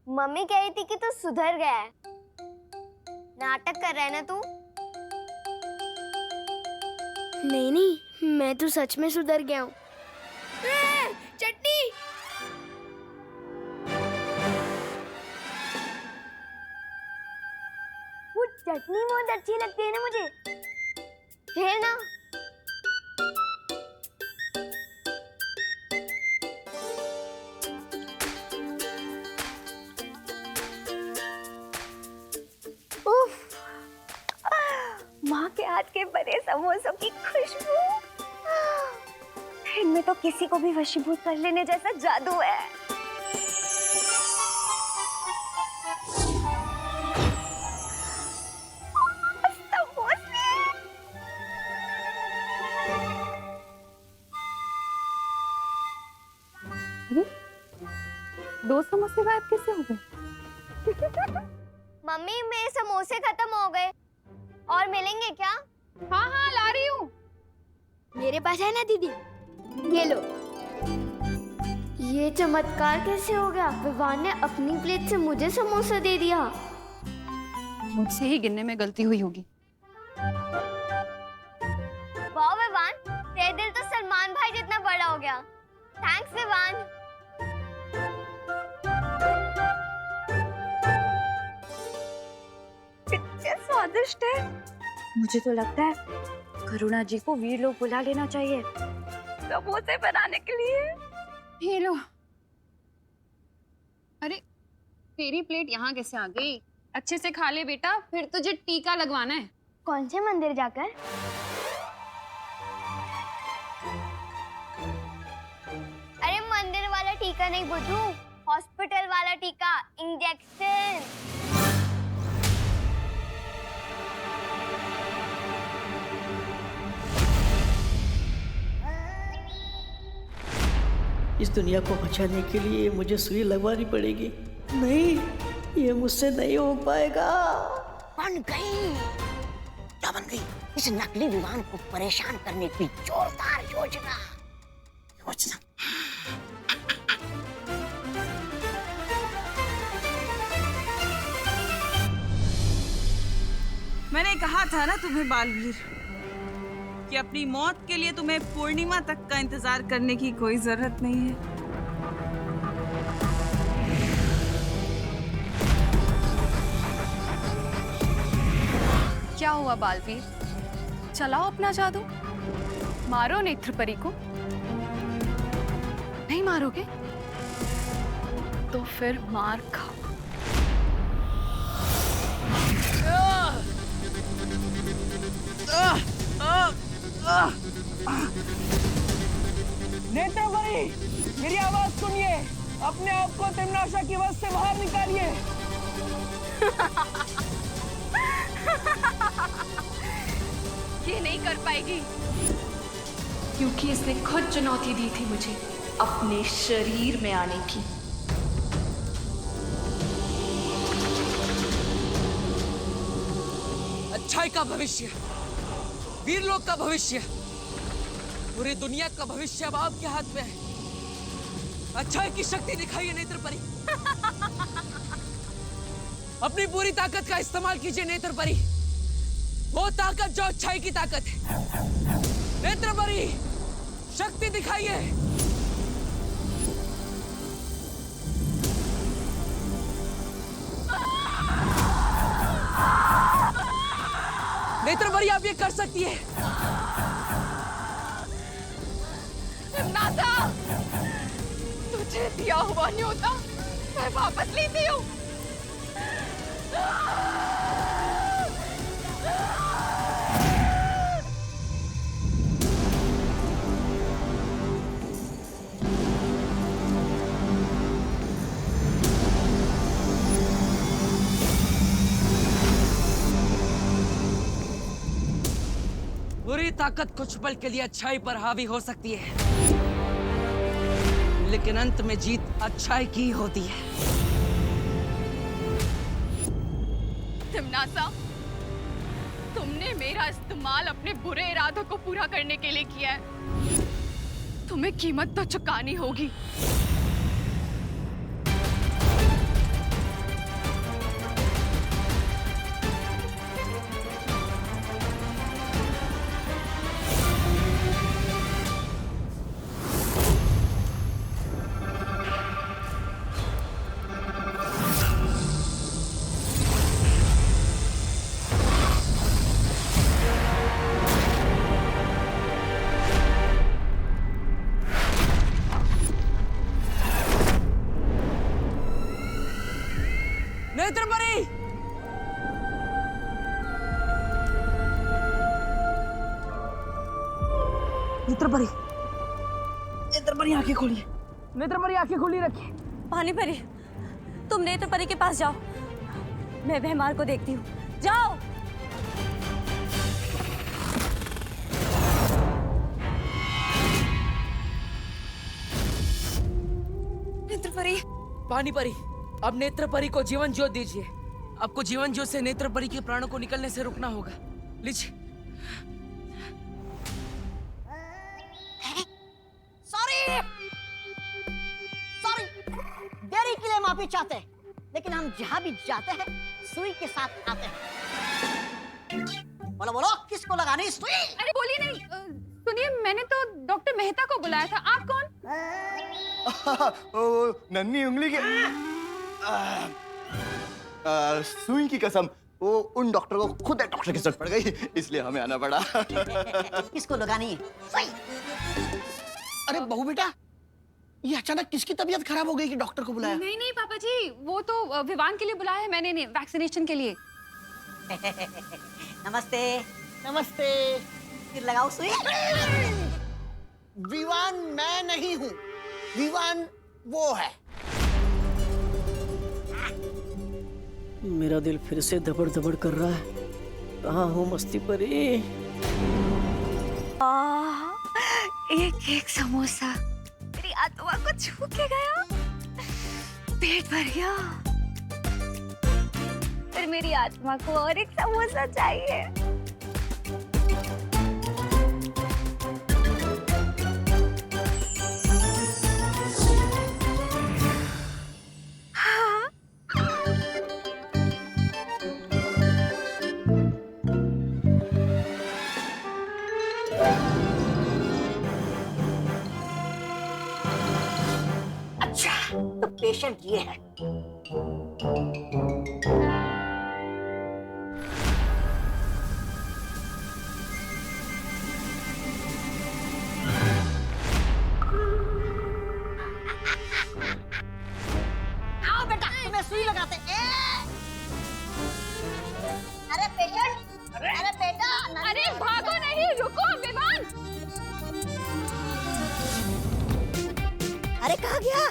Mummy कह रही थी कि तू सुधर गया है। नाटक कर रहा है ना तू? नहीं नहीं, मैं तो सच में सुधर गया हूँ। चटनी। वो चटनी बहुत अच्छी लगती है ना मुझे। खेलना। उफ, माँ के हाथ के बने समोसों की खुशबू, इनमें तो किसी को भी वशीभूत कर लेने जैसा जादू है। दो समोसे गायब कैसे हो गए? मम्मी मेरे समोसे खत्म हो गए, और मिलेंगे क्या? हाँ हाँ ला रही हूँ। मेरे पास है ना दीदी, ये लो। ये चमत्कार कैसे हो गया? विवान ने अपनी प्लेट से मुझे समोसा दे दिया। मुझसे ही गिनने में गलती हुई होगी। वाह विवान, तेरा दिल तो सलमान भाई जितना बड़ा हो गया। थैंक्स विवान। कितने स्वादिष्ट है। मुझे तो लगता है करुणा जी को वीर लोग बुला लेना चाहिए समोसे बनाने के लिए। ये लो। अरे तेरी प्लेट यहाँ कैसे आ गई? अच्छे से खा ले बेटा, फिर तुझे टीका लगवाना है। कौन से मंदिर जाकर? अरे मंदिर वाला टीका नहीं बुद्धू, हॉस्पिटल वाला टीका, इंजेक्शन। इस दुनिया को बचाने के लिए मुझे सुई लगवानी पड़ेगी। नहीं, ये मुझसे नहीं हो पाएगा। बन गई। क्या बन गई? इस नकली विमान को परेशान करने की जोरदार योजना। मैंने कहा था ना तुम्हें बालवीर कि अपनी मौत के लिए तुम्हें पूर्णिमा तक का इंतजार करने की कोई जरूरत नहीं है। क्या हुआ बालवीर? चलाओ अपना जादू, मारो नेत्रपरी को। नहीं मारोगे तो फिर मार खाओ। नेत्रपरी, मेरी आवाज सुनिए, अपने आप को तिम्नाशा की वश से बाहर निकालिए। ये नहीं कर पाएगी, क्योंकि इसने खुद चुनौती दी थी मुझे अपने शरीर में आने की। अच्छाई का भविष्य, वीर लोक का भविष्य, पूरी दुनिया का भविष्य अब आपके हाथ में है। अच्छाई की शक्ति दिखाइए नेत्रपरी। अपनी पूरी ताकत का इस्तेमाल कीजिए नेत्रपरी, वो ताकत जो अच्छाई की ताकत है। नेत्रपरी, शक्ति दिखाइए। नेत्रपरी, आप ये कर सकती है। नाता, तुझे दिया हुआ न्योता मैं वापस लेती हूँ। बुरी ताकत कुछ पल के लिए अच्छाई पर हावी हो सकती है, लेकिन अंत में जीत अच्छाई की होती है। तिम्नासा, तुमने मेरा इस्तेमाल अपने बुरे इरादों को पूरा करने के लिए किया है। तुम्हें कीमत तो चुकानी होगी। नेत्रपरी! नेत्रपरी, नेत्रपरी आंखें खोलिए। नेत्रपरी आंखें खोली रखिए। पानी परी, तुम नेत्र परी के पास जाओ, मैं भैमार को देखती हूँ। जाओ। नेत्र परी, पानी परी, अब नेत्रपरी को जीवन ज्योत दीजिए। आपको जीवन ज्योत से नेत्रपरी के प्राणों को निकलने से रुकना होगा। लीजिए। सॉरी, देरी के लिए माफी चाहते हैं, लेकिन हम जहाँ भी जाते हैं सुई के साथ आते हैं। बोलो बोलो, किसको लगानी सुई? अरे बोलिए नहीं। सुनिए, मैंने तो डॉक्टर मेहता को बुलाया था। आप कौन? नन्ही उंगली के सुई की कसम, वो उन डॉक्टर को खुद एक डॉक्टर की जरूरत पड़ गई, इसलिए हमें आना पड़ा। किसको लगानी है सुई? अरे बहू बेटा, ये अचानक किसकी तबीयत खराब हो गई कि डॉक्टर को बुलाया? नहीं नहीं पापा जी, वो तो विवान के लिए बुलाया है मैंने, वैक्सीनेशन के लिए। नमस्ते। नमस्ते। फिर लगाओ सुई। विवान मैं नहीं हूँ, विवान वो है। मेरा दिल फिर से धबड़ धबड़ कर रहा है। कहाँ हो मस्ती परी? एक एक समोसा मेरी आत्मा को छू के गया, पेट भर गया, फिर मेरी आत्मा को और एक समोसा चाहिए। तो पेशेंट ये है। आओ बेटा, तुम्हें सुई लगाते। अरे पेशेंट, अरे बेटा, अरे भागो नहीं, रुको विवान। अरे कहाँ गया?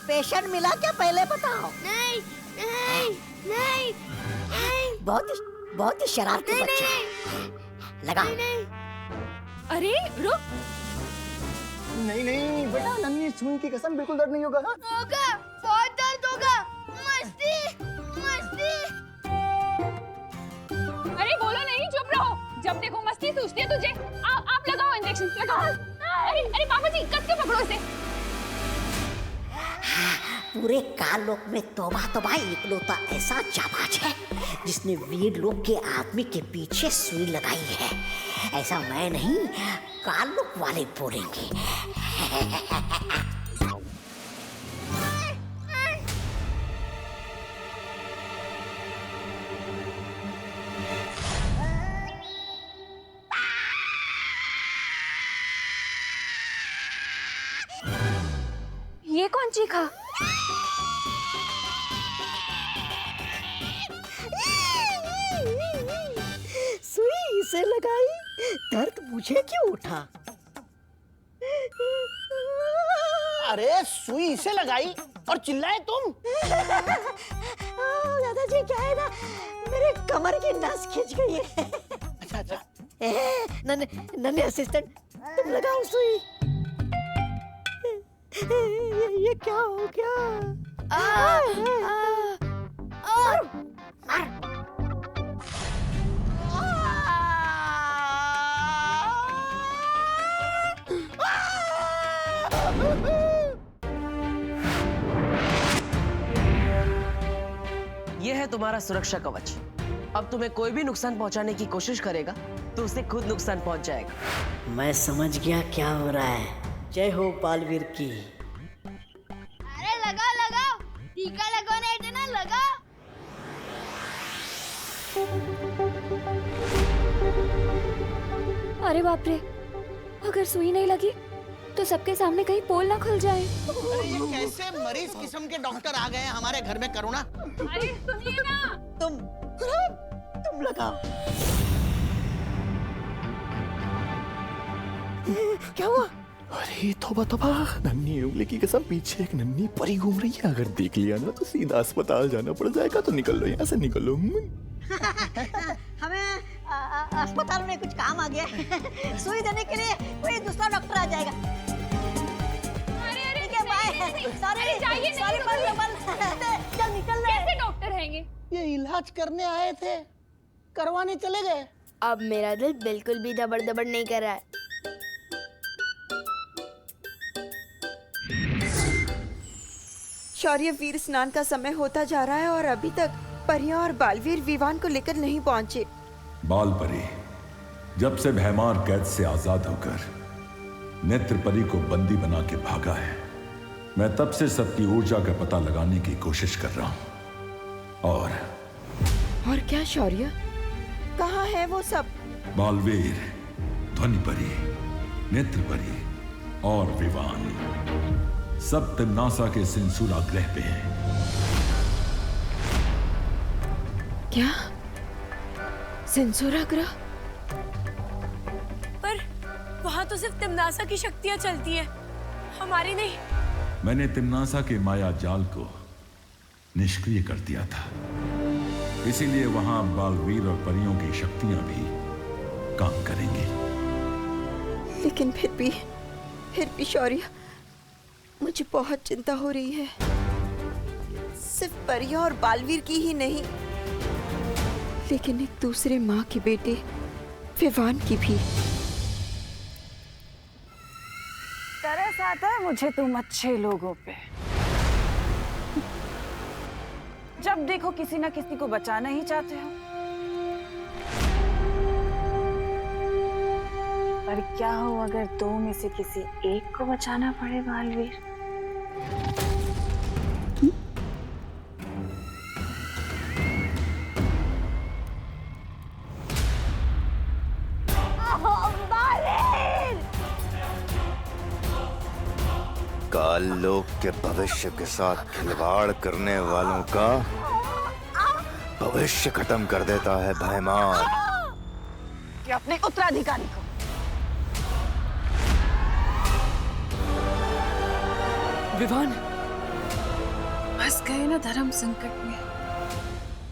पेशेंट मिला क्या, पहले बताओ। नहीं नहीं नहीं नहीं बहुत ही शरारती बच्चा है। लगा। अरे रुक। नहीं नहीं बेटा, नन्ही सुई की कसम, बिल्कुल दर्द नहीं होगा। होगा, बहुत दर्द होगा। मस्ती मस्ती। अरे बोलो नहीं, चुप रहो। जब देखो मस्ती सूझती है तुझे। आप लगाओ इंजेक्शन, लगाओ। अरे अरे पापा जी, कस के पकड़ो इसे। पूरे काल लोक में तौबा तौबा इकलौता ऐसा जाबाज है जिसने वीर लोक के आदमी के पीछे सुई लगाई है। ऐसा मैं नहीं, काल लोक वाले बोलेंगे। ये कौन चीखा? सुई इसे लगाई, दर्द मुझे क्यों उठा? अरे सुई इसे लगाई और चिल्लाए तुम? दादाजी क्या है ना, मेरे कमर की नस खिंच गई है। अच्छा अच्छा। नन्हे असिस्टेंट, तुम लगाओ सुई। ये क्या हो गया? ये है तुम्हारा सुरक्षा कवच। अब तुम्हें कोई भी नुकसान पहुंचाने की कोशिश करेगा तो उसे खुद नुकसान पहुंच जाएगा। मैं समझ गया क्या हो रहा है। जय हो बालवीर की। अरे लगाओ लगाओ, टीका लगाना है ना, लगाओ। अरे बाप रे, अगर सुई नहीं लगी तो सबके सामने कहीं पोल ना खुल जाए। अरे ये कैसे मरीज किस्म के डॉक्टर आ गए हैं हमारे घर में करुणा। अरे सुनिए ना, तुम लगाओ। क्या हुआ? अरे तौबा तौबा, नन्ही उंगली की कसम, पीछे एक नन्ही परी घूम रही है। अगर देख लिया ना तो सीधा अस्पताल जाना पड़ जाएगा। तो निकल लो यहाँ से, निकल लो। हमें अस्पताल में कुछ काम आ गया है। सुई देने के लिए कोई दूसरा डॉक्टर आ जाएगा। ठीक है, बाय। सॉरी, चल निकल रहे। कैसे डॉक्टर हैंगे? ये इलाज करने आए थे, करवाने चले गए। अब मेरा दिल बिल्कुल भी दबड़ दबड़ नहीं कर रहा है। शौर्य वीर स्नान का समय होता जा रहा है और अभी तक परियां और बालवीर विवान को लेकर नहीं पहुंचे। बालपरी जब से भैमार कैद से आजाद होकर नेत्र परी को बंदी बना के भागा है, मैं तब से सबकी ऊर्जा का पता लगाने की कोशिश कर रहा हूं। और क्या शौर्य, कहाँ है वो सब? बालवीर, ध्वनि परी, नेत्र परी और विवान सब तिम्नासा के सिंसूरा ग्रह पे हैं। क्या? सेंसोरा ग्रह? पर वहां तो सिर्फ तिम्नासा की शक्तियां चलती हैं, हमारी नहीं। मैंने तिम्नासा के माया जाल को निष्क्रिय कर दिया था, इसीलिए वहां बालवीर और परियों की शक्तियां भी काम करेंगी। लेकिन फिर भी शौर्य, मुझे बहुत चिंता हो रही है। सिर्फ परियां और बालवीर की ही नहीं, लेकिन एक दूसरे माँ के बेटे विवान की भी। तरस आता है मुझे तुम अच्छे लोगों पे। जब देखो किसी ना किसी को बचाना ही चाहते हो। पर क्या हो अगर दो में से किसी एक को बचाना पड़े बालवीर? काल लोक के भविष्य के साथ खिलवाड़ करने वालों का भविष्य खत्म कर देता है भैमार। कि अपने उत्तराधिकारी को विवान, फंस गए ना धर्म संकट में।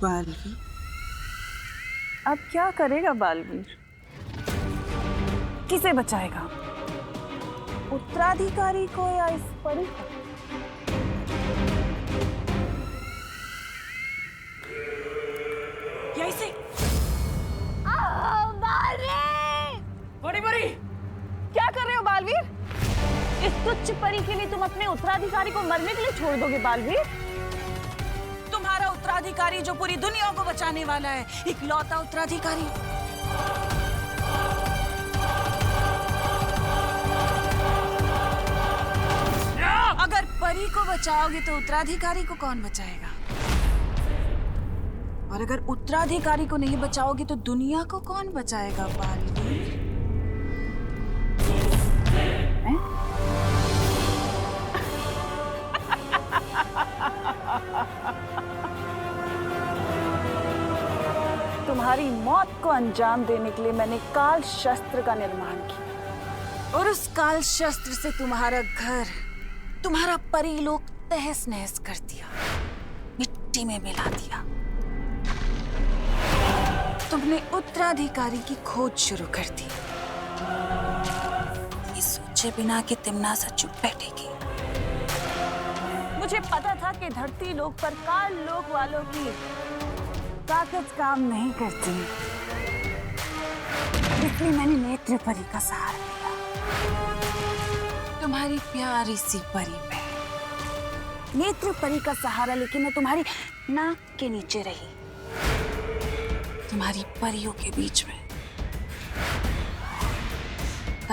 बालवीर, अब क्या करेगा बालवीर? किसे बचाएगा? उत्तराधिकारी को या इस परी को? या इसे? बड़ी बड़ी, क्या कर रहे हो बालवीर? इस तुच्छ परी के लिए तुम अपने उत्तराधिकारी को मरने के लिए छोड़ दोगे बालवीर? तुम्हारा उत्तराधिकारी जो पूरी दुनिया को बचाने वाला है, इकलौता उत्तराधिकारी। अगर परी को बचाओगे तो उत्तराधिकारी को कौन बचाएगा? और अगर उत्तराधिकारी को नहीं बचाओगे तो दुनिया को कौन बचाएगा बालवीर? तुम्हारी मौत को अंजाम देने के लिए मैंने काल शस्त्र का निर्माण किया और उस काल शस्त्र से तुम्हारा घर, तुम्हारा परिलोक तहस नहस कर दिया, मिट्टी में मिला दिया। तुमने उत्तराधिकारी की खोज शुरू कर दी, ये सोचे बिना कि तिम्नासा चुप बैठेगी। मुझे पता था कि धरती लोक पर काल लोक वालों की ताकत काम नहीं करती, इसलिए मैंने नेत्र परी का सहारा लिया। तुम्हारी प्यारी सी परी पे नेत्र परी का सहारा लेके मैं तुम्हारी नाक के नीचे रही, तुम्हारी परियों के बीच में,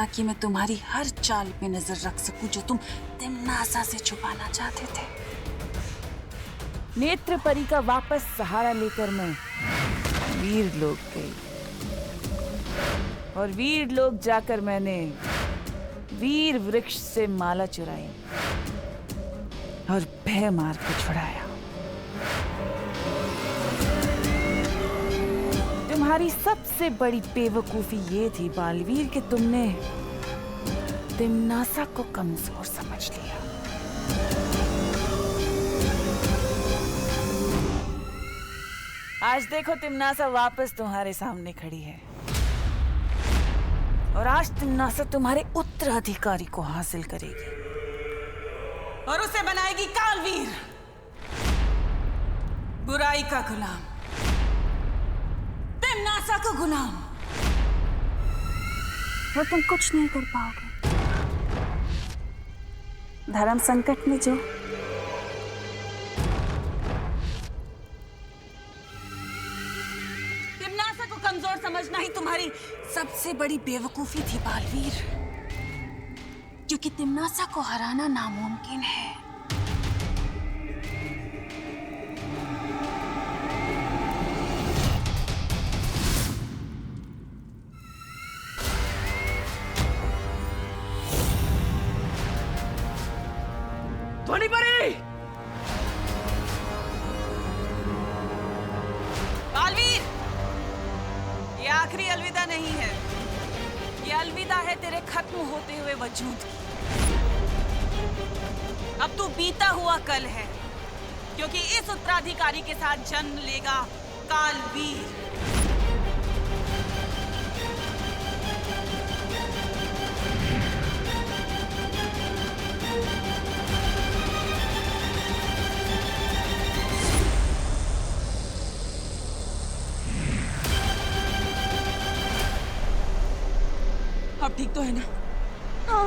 लगा कि मैं तुम्हारी हर चाल पे नजर रख सकूं जो तुम तिमनासा से छुपाना चाहते थे। नेत्र परी का वापस सहारा लेकर मैं वीर लोग गई, और वीर लोग जाकर मैंने वीर वृक्ष से माला चुराई और भय मार के छुड़ाया। तुम्हारी सबसे बड़ी बेवकूफी ये थी बालवीर कि तुमने तिमनासा को कमजोर समझ लिया। आज देखो तिमनासा वापस तुम्हारे सामने खड़ी है, और आज तिमनासा तुम्हारे उत्तराधिकारी को हासिल करेगी और उसे बनाएगी कालवीर, बुराई का गुलाम, तिमनासा का गुलाम। और तुम कुछ नहीं कर पाओगे। धर्म संकट में जो तिमनासा को कमजोर समझना ही तुम्हारी सबसे बड़ी बेवकूफी थी बालवीर, क्योंकि तिमनासा को हराना नामुमकिन है। ध्वनि परी! बालवीर, ये आखिरी अलविदा नहीं है, ये अलविदा है तेरे खत्म होते हुए वजूद की। अब तू बीता हुआ कल है, क्योंकि इस उत्तराधिकारी के साथ जन्म लेगा कालवीर। अब ठीक तो है ना? हाँ।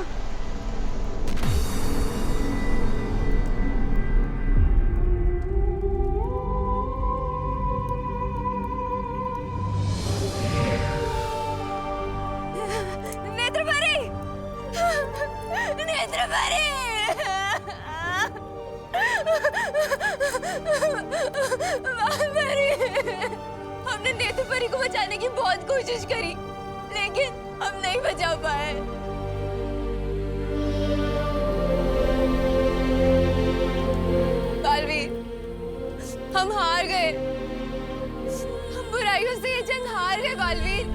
नेत्रपरी! नेत्रपरी! हमने नेत्रपरी को बचाने की बहुत कोशिश करी, लेकिन हम नहीं बचा पाए। बालवीर, हम हार गए। हम बुराइयों से ये जंग हार गए बालवीर।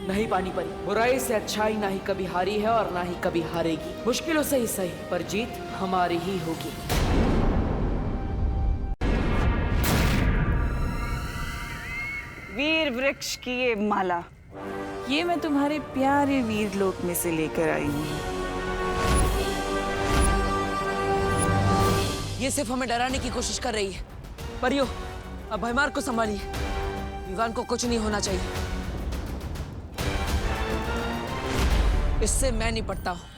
नहीं पानी परी, बुराई से अच्छाई ना ही कभी हारी है और ना ही कभी हारेगी। मुश्किलों से ही सही, पर जीत हमारी ही होगी। वीर वृक्ष की ये माला, ये मैं तुम्हारे प्यारे वीर लोक में से लेकर आई हूँ। ये सिर्फ हमें डराने की कोशिश कर रही है। परियो, अब भयमार को संभालिए। विवान को कुछ नहीं होना चाहिए। इससे मैं निपटता हूँ।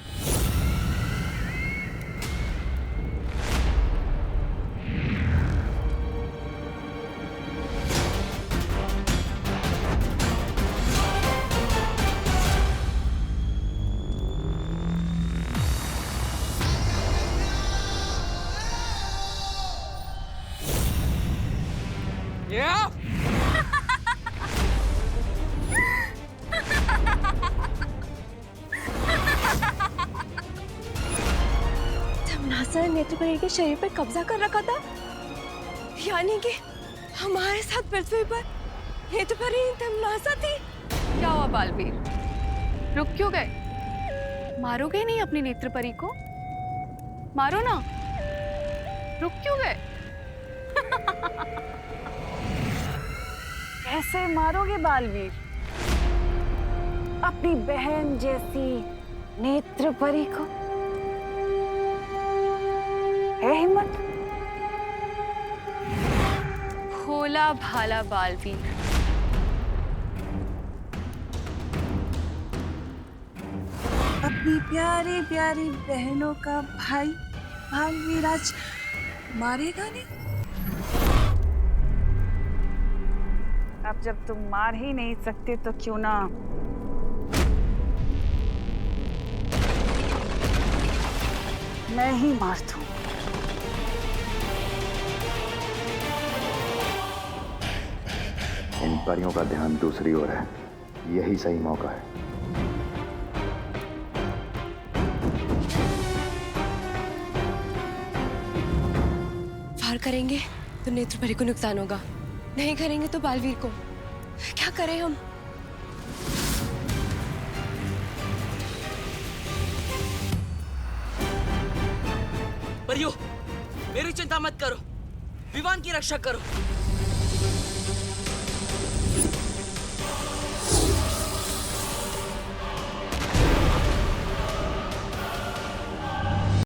तिमनासा ने नेत्रपरी के शरीर पर कब्जा कर रखा था, यानी कि हमारे साथ पृथ्वी पर नेत्रपरी तिमनासा थी। क्या हुआ बालवीर, रुक क्यों गए? मारोगे नहीं अपनी नेत्रपरी को? मारो ना, रुक क्यों गए? कैसे मारोगे बालवीर अपनी बहन जैसी नेत्रपरी को? है हिम्मत? भोला भाला बालवीर, अपनी प्यारी प्यारी बहनों का भाई बालवीर आज मारेगा नहीं? अब अब जब तुम मार ही नहीं सकते तो क्यों ना मैं ही मार दूं। इन परियों का ध्यान दूसरी ओर है, यही सही मौका है। वार करेंगे तो नेत्र परी को नुकसान होगा, नहीं करेंगे तो बालवीर को। क्या करें हम? परियो, मेरी चिंता मत करो, विवान की रक्षा करो।